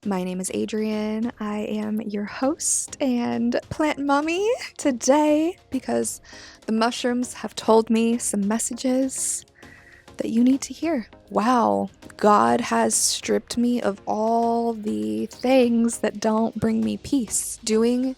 My name is Adrienne. I am your host and plant mommy today because the mushrooms have told me some messages that you need to hear. Wow, God has stripped me of all the things that don't bring me peace. Doing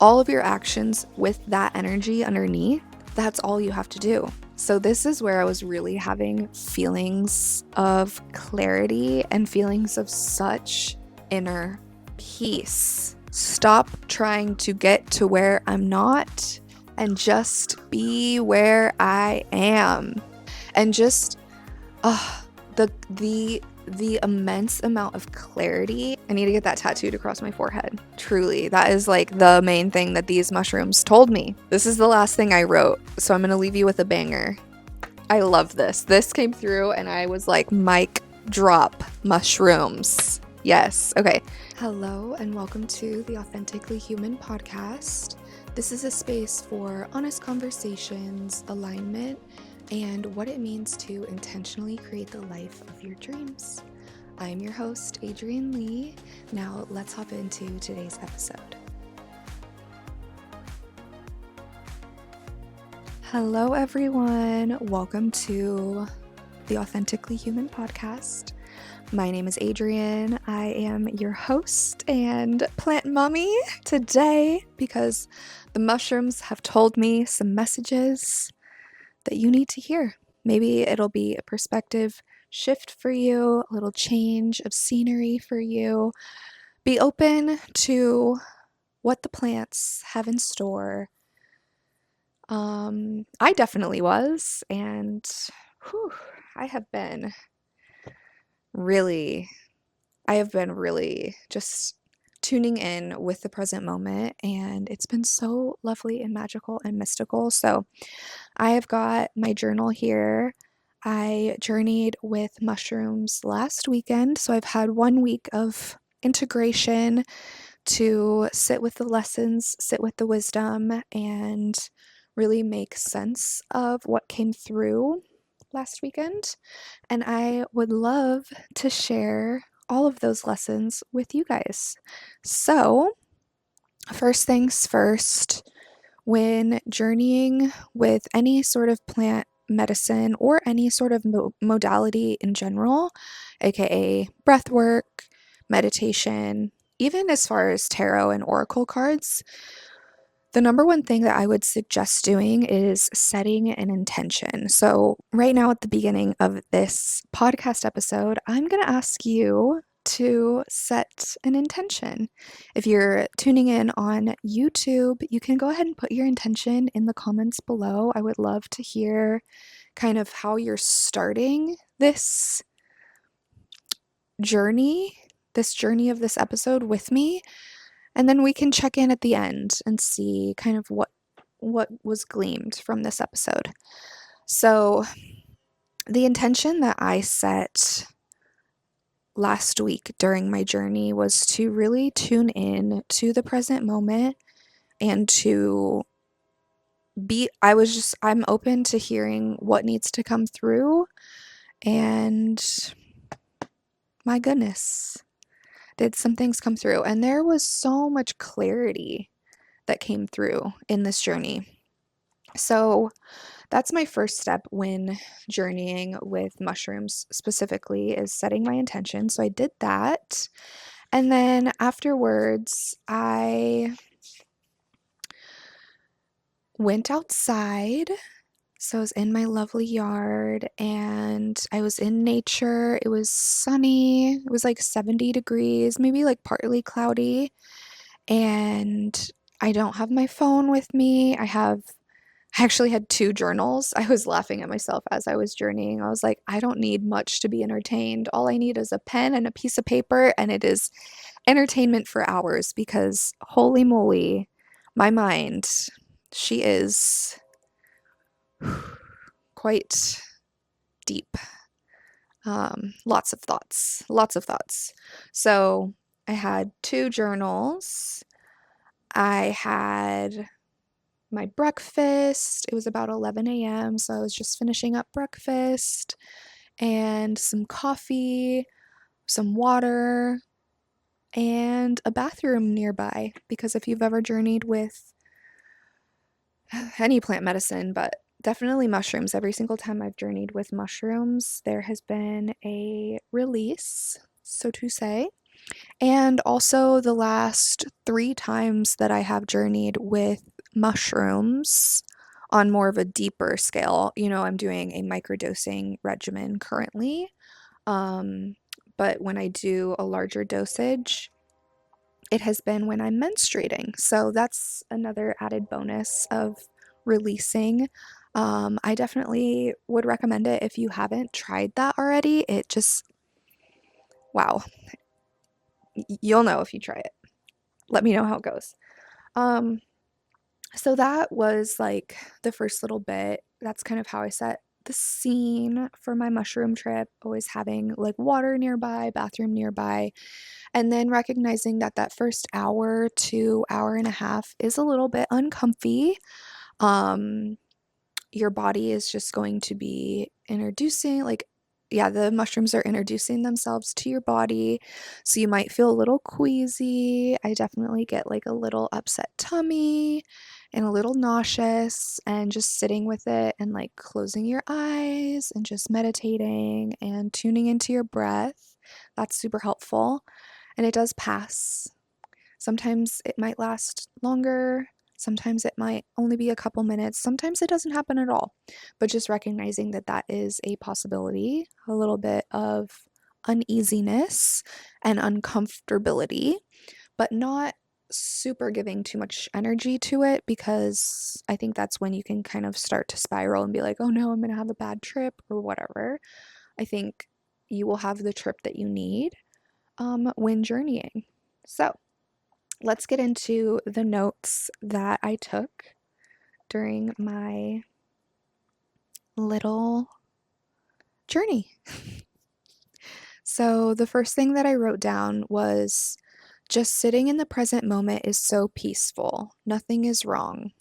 all of your actions with that energy underneath, that's all you have to do. So this is where I was really having feelings of clarity and feelings of such inner peace. Stop trying to get to where I'm not and just be where I am. And just the immense amount of clarity. I need to get that tattooed across my forehead. Truly, that is like the main thing that these mushrooms told me. This is the last thing I wrote, so I'm gonna leave you with a banger. I love this. This came through and I was like, mic drop mushrooms. Yes. Okay. Hello and welcome to the Authentically Human podcast. This is a space for honest conversations, alignment, and what it means to intentionally create the life of your dreams. I'm your host, Adrienne Lee. Now let's hop into today's episode. Hello, everyone. Welcome to the Authentically Human podcast. My name is Adrienne. I am your host and plant mommy today because the mushrooms have told me some messages that you need to hear. Maybe it'll be a perspective shift for you, a little change of scenery for you. Be open to what the plants have in store. I definitely was, and I have been really just tuning in with the present moment, and it's been so lovely and magical and mystical. So I have got my journal here. I journeyed with mushrooms last weekend, so I've had 1 week of integration to sit with the lessons, sit with the wisdom, and really make sense of what came through last weekend. And I would love to share all of those lessons with you guys. So, first things first, when journeying with any sort of plant medicine or any sort of modality in general, aka breath work, meditation, even as far as tarot and oracle cards, the number one thing that I would suggest doing is setting an intention. So, right now at the beginning of this podcast episode, I'm going to ask you to set an intention. If you're tuning in on YouTube, you can go ahead and put your intention in the comments below. I would love to hear kind of how you're starting this journey, of this episode with me. And then we can check in at the end and see kind of what was gleamed from this episode. So, the intention that I set last week during my journey was to really tune in to the present moment and to I'm open to hearing what needs to come through, and my goodness, did some things come through, and there was so much clarity that came through in this journey. So that's my first step when journeying with mushrooms specifically, is setting my intention. So I did that. And then afterwards, I went outside. So I was in my lovely yard and I was in nature. It was sunny. It was like 70 degrees, maybe like partly cloudy. And I don't have my phone with me. I actually had 2 journals. I was laughing at myself as I was journeying. I was like, I don't need much to be entertained. All I need is a pen and a piece of paper, and it is entertainment for hours because holy moly, my mind, she is quite deep. Lots of thoughts, lots of thoughts. So I had 2 journals. I had my breakfast. It was about 11 a.m., so I was just finishing up breakfast and some coffee, some water, and a bathroom nearby. Because if you've ever journeyed with any plant medicine, but definitely mushrooms, every single time I've journeyed with mushrooms, there has been a release, so to say. And also, the last 3 times that I have journeyed with mushrooms on more of a deeper scale, I'm doing a microdosing regimen currently. Um, but when I do a larger dosage, it has been when I'm menstruating. So that's another added bonus of releasing. I definitely would recommend it if you haven't tried that already. It just, wow, you'll know if you try it. Let me know how it goes. Um, so that was like the first little bit. That's kind of how I set the scene for my mushroom trip, always having like water nearby, bathroom nearby, and then recognizing that that first hour to hour and a half is a little bit uncomfy. Um, your body is just going to be introducing, like, yeah, the mushrooms are introducing themselves to your body. So you might feel a little queasy. I definitely get like a little upset tummy and a little nauseous, and just sitting with it and like closing your eyes and just meditating and tuning into your breath. That's super helpful. And it does pass. Sometimes it might last longer, sometimes it might only be a couple minutes, sometimes it doesn't happen at all. But just recognizing that that is a possibility, a little bit of uneasiness and uncomfortability, but not super giving too much energy to it, because I think that's when you can kind of start to spiral and be like, oh no, I'm going to have a bad trip or whatever. I think you will have the trip that you need when journeying. So, let's get into the notes that I took during my little journey. So, the first thing that I wrote down was just sitting in the present moment is so peaceful. Nothing is wrong.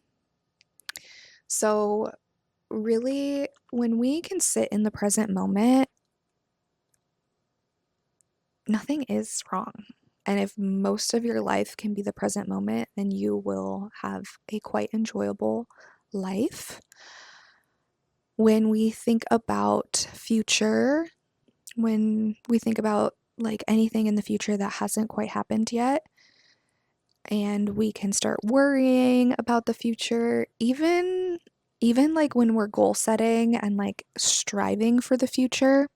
So, really, when we can sit in the present moment, nothing is wrong. And if most of your life can be the present moment, then you will have a quite enjoyable life. When we think about future, when we think about like anything in the future that hasn't quite happened yet, and we can start worrying about the future, even like when we're goal setting and like striving for the future,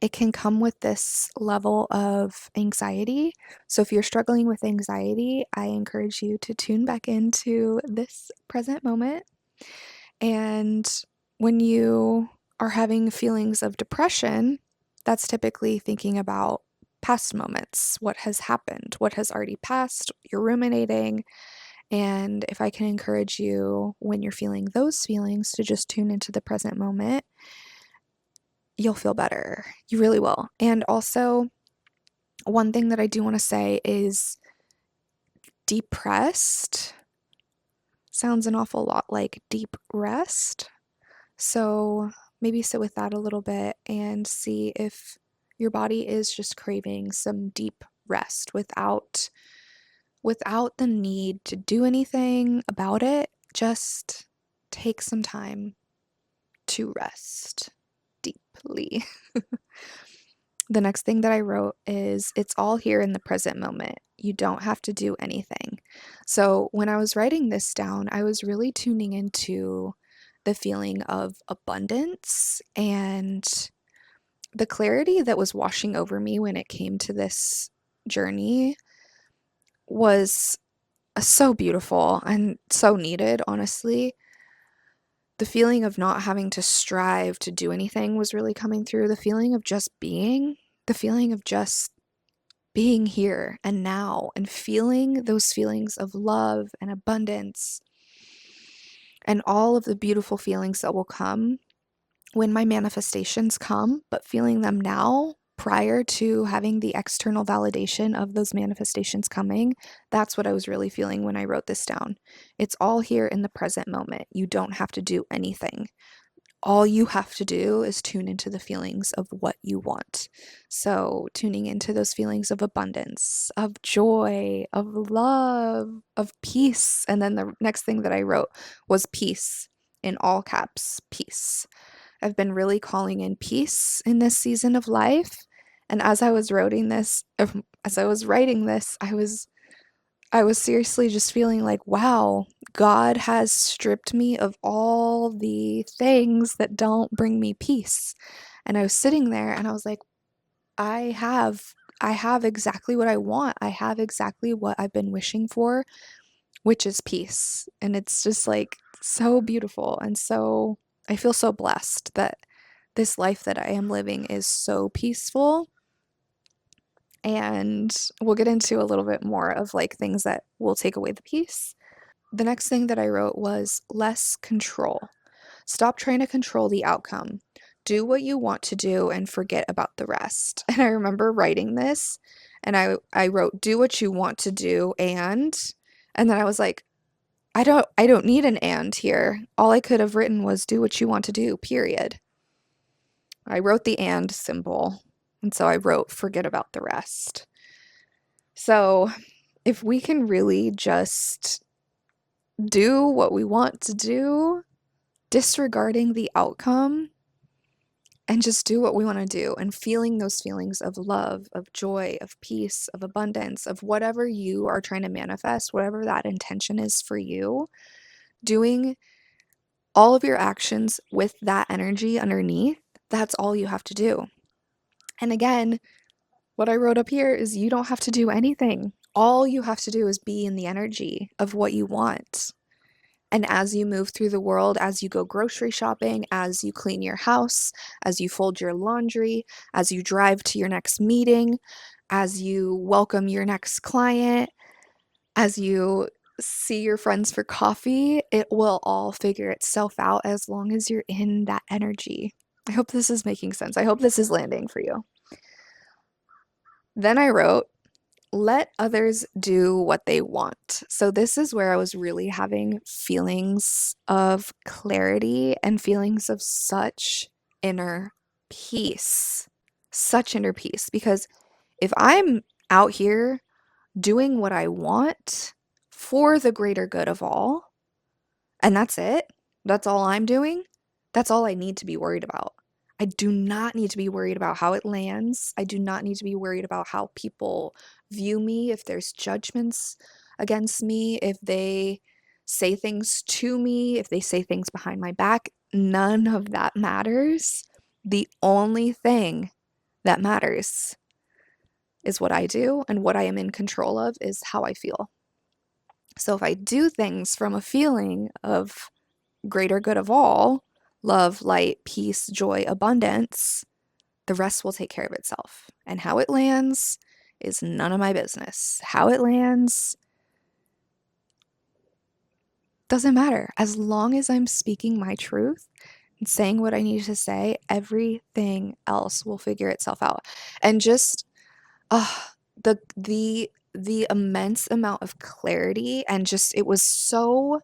it can come with this level of anxiety. So if you're struggling with anxiety, I encourage you to tune back into this present moment. And when you are having feelings of depression, that's typically thinking about past moments, what has happened, what has already passed, you're ruminating. And if I can encourage you when you're feeling those feelings to just tune into the present moment, you'll feel better. You really will. And also, one thing that I do want to say is depressed sounds an awful lot like deep rest. So maybe sit with that a little bit and see if your body is just craving some deep rest without the need to do anything about it. Just take some time to rest deeply. The next thing that I wrote is it's all here in the present moment. You don't have to do anything. So when I was writing this down, I was really tuning into the feeling of abundance and the clarity that was washing over me when it came to this journey was so beautiful and so needed, honestly. The feeling of not having to strive to do anything was really coming through. The feeling of just being, the feeling of just being here and now, and feeling those feelings of love and abundance and all of the beautiful feelings that will come when my manifestations come, but feeling them now prior to having the external validation of those manifestations coming. That's what I was really feeling when I wrote this down. It's all here in the present moment. You don't have to do anything. all you have to do is tune into the feelings of what you want. So, tuning into those feelings of abundance, of joy, of love, of peace. And then the next thing that I wrote was peace in all caps, peace. I've been really calling in peace in this season of life. And as I was writing this, I was seriously just feeling like, wow, God has stripped me of all the things that don't bring me peace. And I was sitting there and I was like, I have I have exactly what I want. I have exactly what I've been wishing for, which is peace. And it's just like so beautiful and so I feel so blessed that this life that I am living is so peaceful. And we'll get into a little bit more of like things that will take away the peace. The next thing that I wrote was less control. Stop trying to control the outcome. Do what you want to do and forget about the rest. And I remember writing this and I wrote do what you want to do and then I was like I don't need an and here. All I could have written was do what you want to do, period. I wrote the and symbol. And so I wrote forget about the rest. So, if we can really just do what we want to do, disregarding the outcome, and just do what we want to do, and feeling those feelings of love, of joy, of peace, of abundance, of whatever you are trying to manifest, whatever that intention is for you, doing all of your actions with that energy underneath, that's all you have to do. And again, what I wrote up here is you don't have to do anything. All you have to do is be in the energy of what you want. And as you move through the world, as you go grocery shopping, as you clean your house, as you fold your laundry, as you drive to your next meeting, as you welcome your next client, as you see your friends for coffee, it will all figure itself out as long as you're in that energy. I hope this is making sense. I hope this is landing for you. Then I wrote, let others do what they want. So, this is where I was really having feelings of clarity and feelings of such inner peace. Such inner peace. Because if I'm out here doing what I want for the greater good of all, and that's it, that's all I'm doing, that's all I need to be worried about. I do not need to be worried about how it lands. I do not need to be worried about how people view me, if there's judgments against me, if they say things to me, if they say things behind my back. None of that matters. The only thing that matters is what I do, and what I am in control of is how I feel. So if I do things from a feeling of greater good of all, love, light, peace, joy, abundance, the rest will take care of itself. And how it lands is none of my business. How it lands doesn't matter. As long as I'm speaking my truth and saying what I need to say, everything else will figure itself out. And just uh, the immense amount of clarity, and just it was so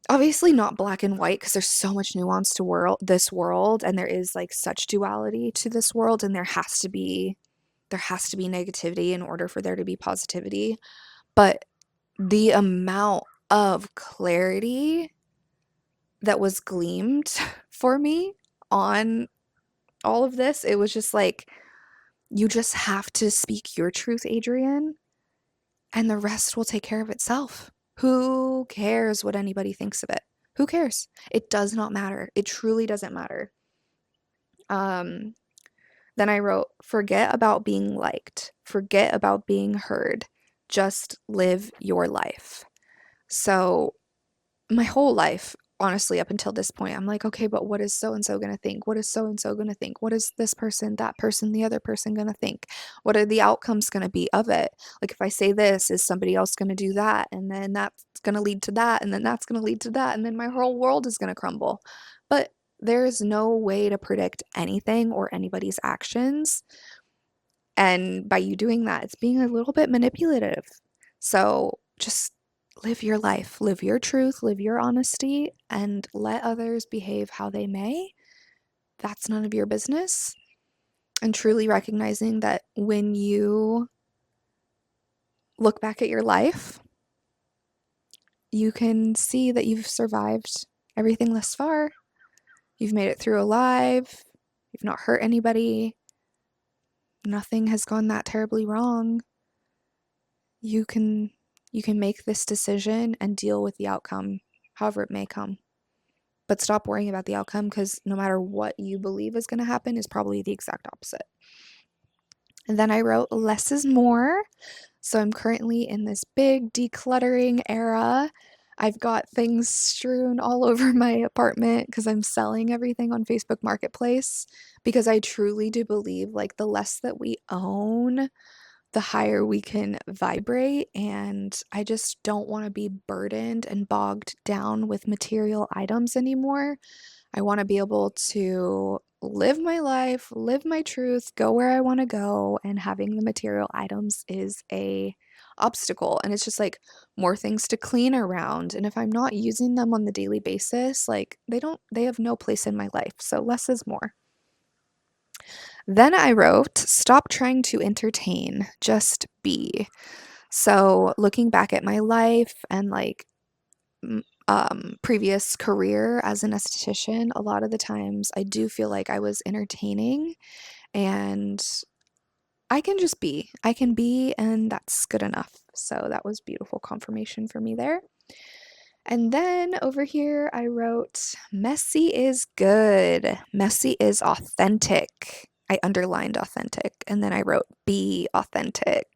obviously not black and white because there's so much nuance to this world, and there is like such duality to this world, and there has to be negativity in order for there to be positivity. But the amount of clarity that was gleamed for me on all of this, it was just like, you just have to speak your truth, Adrian, and the rest will take care of itself. Who cares what anybody thinks of it? Who cares? It does not matter. It truly doesn't matter. Um, then I wrote, forget about being liked, forget about being heard, just live your life. So, my whole life, honestly, up until this point, I'm like, okay, but what is so and so gonna think? What is so and so gonna think? What is this person, that person, the other person gonna think? What are the outcomes gonna be of it? Like, if I say this, is somebody else gonna do that? And then that's gonna lead to that, and then that's gonna lead to that, and then my whole world is gonna crumble. But there's no way to predict anything or anybody's actions. And by you doing that, it's being a little bit manipulative. So just live your life, live your truth, live your honesty, and let others behave how they may. That's none of your business. And truly recognizing that when you look back at your life, you can see that you've survived everything thus far. You've made it through alive. You've not hurt anybody. Nothing has gone that terribly wrong. You can make this decision and deal with the outcome however it may come. But stop worrying about the outcome, because no matter what you believe is going to happen is probably the exact opposite. And then I wrote less is more. So I'm currently in this big decluttering era. I've got things strewn all over my apartment because I'm selling everything on Facebook Marketplace, because I truly do believe like the less that we own, the higher we can vibrate. And I just don't want to be burdened and bogged down with material items anymore. I want to be able to live my life, live my truth, go where I want to go, and having the material items is a obstacle, and it's just like more things to clean around. And if I'm not using them on the daily basis, like they have no place in my life. So less is more. Then I wrote, stop trying to entertain, just be. So looking back at my life and like previous career as an esthetician, a lot of the times I do feel like I was entertaining, and I can just be. I can be, and that's good enough. So that was beautiful confirmation for me there. And then over here, I wrote, messy is good. Messy is authentic. I underlined authentic. And then I wrote, be authentic.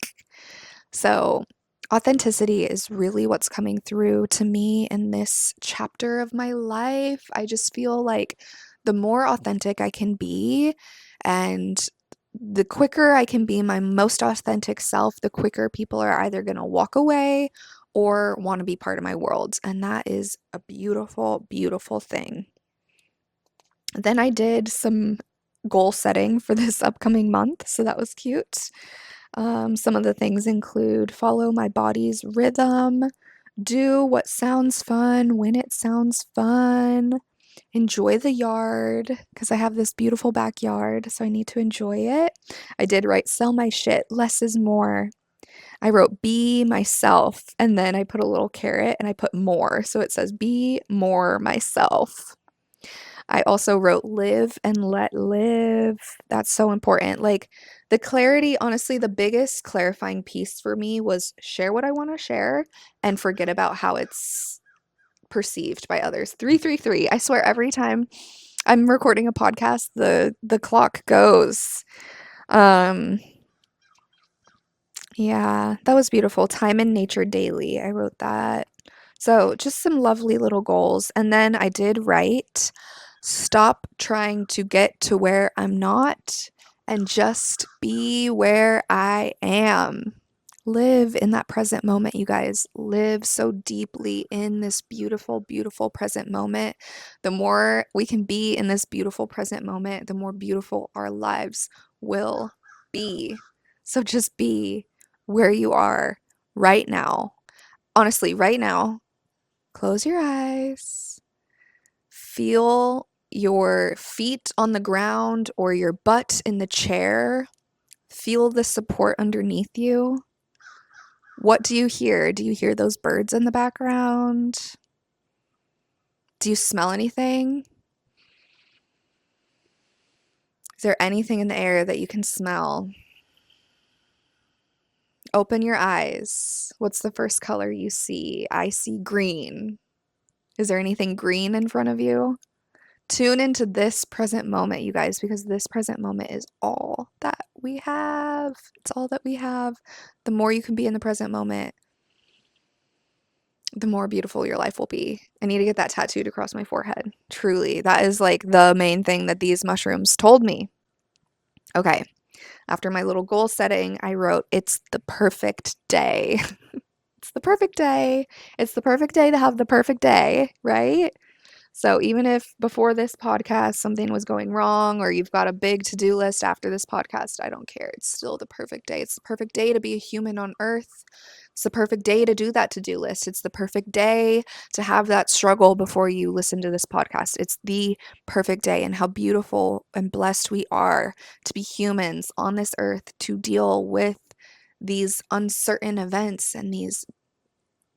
So, authenticity is really what's coming through to me in this chapter of my life. I just feel like the more authentic I can be, and the quicker I can be my most authentic self, the quicker people are either going to walk away or want to be part of my world. And that is a beautiful, beautiful thing. Then I did some goal setting for this upcoming month, so that was cute. Some of the things include follow my body's rhythm, do what sounds fun when it sounds fun, enjoy the yard, because I have this beautiful backyard, so I need to enjoy it. I did write sell my shit, less is more. I wrote be myself, and then I put a little caret and I put more, so it says be more myself. I also wrote live and let live. That's so important. Like the clarity, honestly, the biggest clarifying piece for me was share what I want to share and forget about how it's perceived by others. 333. I swear every time I'm recording a podcast, the clock goes. Um yeah, that was beautiful. Time in nature daily. I wrote that. So, just some lovely little goals. And then I did write, stop trying to get to where I'm not and just be where I am. Live in that present moment, you guys. Live so deeply in this beautiful, beautiful present moment. The more we can be in this beautiful present moment, the more beautiful our lives will be. So just be where you are right now. Honestly, right now, close your eyes. Feel your feet on the ground or your butt in the chair. Feel the support underneath you. What do you hear? Do you hear those birds in the background? Do you smell anything? Is there anything in the air that you can smell? Open your eyes. What's the first color you see? I see green. Is there anything green in front of you? Tune into this present moment, you guys, because this present moment is all that we have. It's all that we have. The more you can be in the present moment, the more beautiful your life will be. I need to get that tattooed across my forehead. Truly, that is like the main thing that these mushrooms told me. Okay, after my little goal setting, I wrote, it's the perfect day. It's the perfect day. It's the perfect day to have the perfect day, right? So even if before this podcast something was going wrong or you've got a big to-do list after this podcast, I don't care. It's still the perfect day. It's the perfect day to be a human on earth. It's the perfect day to do that to-do list. It's the perfect day to have that struggle before you listen to this podcast. It's the perfect day, and how beautiful and blessed we are to be humans on this earth, to deal with these uncertain events and these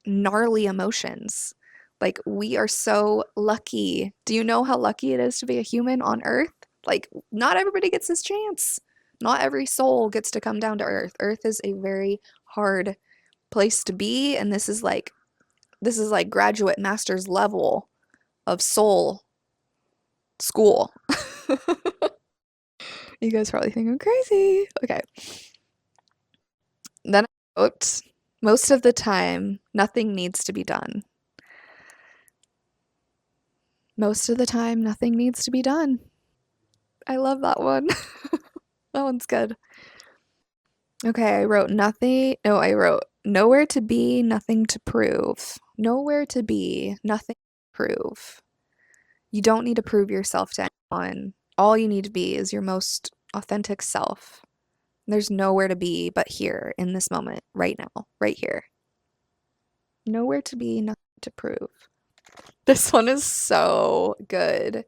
gnarly emotions. Like, we are so lucky. Do you know how lucky it is to be a human on earth? Like, not everybody gets this chance. Not every soul gets to come down to earth. Earth is a very hard place to be, and this is like graduate master's level of soul school. You guys probably think I'm crazy. Okay. Then I wrote, most of the time, nothing needs to be done. Most of the time, nothing needs to be done. I love that one. That one's good. Okay, I wrote nothing. No, I wrote nowhere to be, nothing to prove. Nowhere to be, nothing to prove. You don't need to prove yourself to anyone. All you need to be is your most authentic self. There's nowhere to be but here in this moment, right now, right here. Nowhere to be, nothing to prove. This one is so good.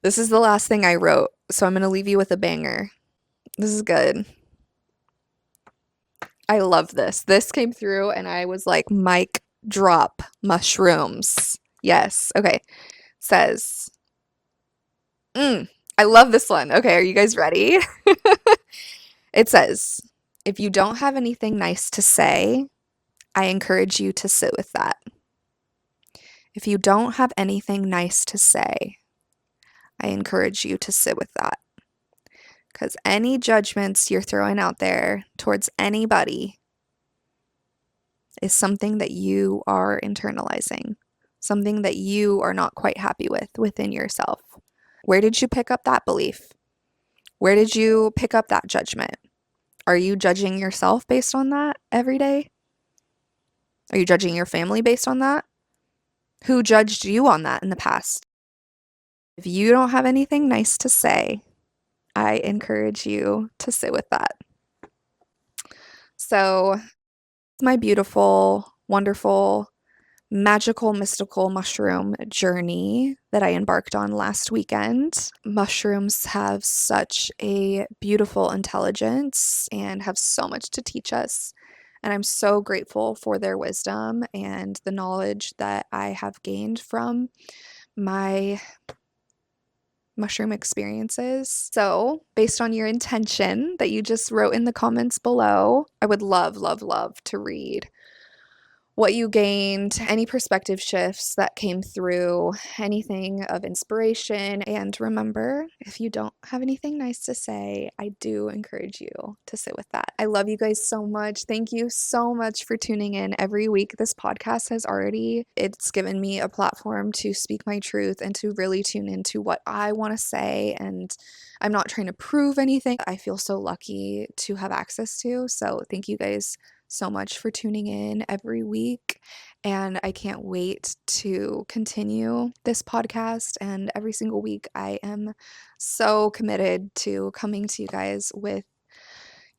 This is the last thing I wrote, so I'm going to leave you with a banger. This is good. I love this. This came through and I was like, mic drop mushrooms. Yes. Okay. Says, I love this one. Okay, are you guys ready? It says, if you don't have anything nice to say, I encourage you to sit with that. If you don't have anything nice to say, I encourage you to sit with that. Because any judgments you're throwing out there towards anybody is something that you are internalizing, something that you are not quite happy with within yourself. Where did you pick up that belief? Where did you pick up that judgment? Are you judging yourself based on that every day? Are you judging your family based on that? Who judged you on that in the past? If you don't have anything nice to say, I encourage you to sit with that. So, my beautiful, wonderful, magical, mystical mushroom journey that I embarked on last weekend. Mushrooms have such a beautiful intelligence and have so much to teach us. And I'm so grateful for their wisdom and the knowledge that I have gained from my mushroom experiences. So, based on your intention that you just wrote in the comments below, I would love, love, love to read what you gained, any perspective shifts that came through, anything of inspiration. And remember, if you don't have anything nice to say, I do encourage you to sit with that. I love you guys so much. Thank you so much for tuning in every week. This podcast it's given me a platform to speak my truth and to really tune into what I want to say. And I'm not trying to prove anything. I feel so lucky to have access to. So thank you guys so much for tuning in every week, and I can't wait to continue this podcast. And every single week, I am so committed to coming to you guys with,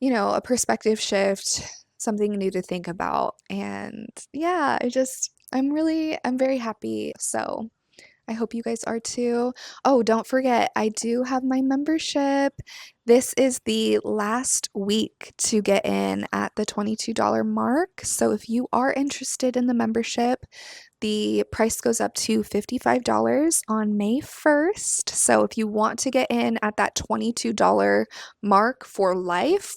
a perspective shift, something new to think about. And yeah, I'm very happy. So I hope you guys are too. Oh, don't forget, I do have my membership. This is the last week to get in at the $22 mark. So if you are interested in the membership, the price goes up to $55 on May 1st. So if you want to get in at that $22 mark for life,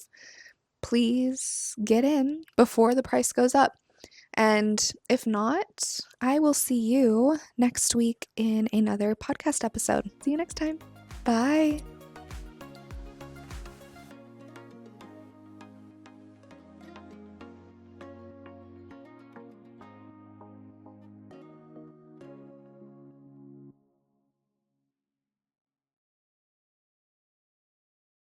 please get in before the price goes up. And if not, I will see you next week in another podcast episode. See you next time. Bye.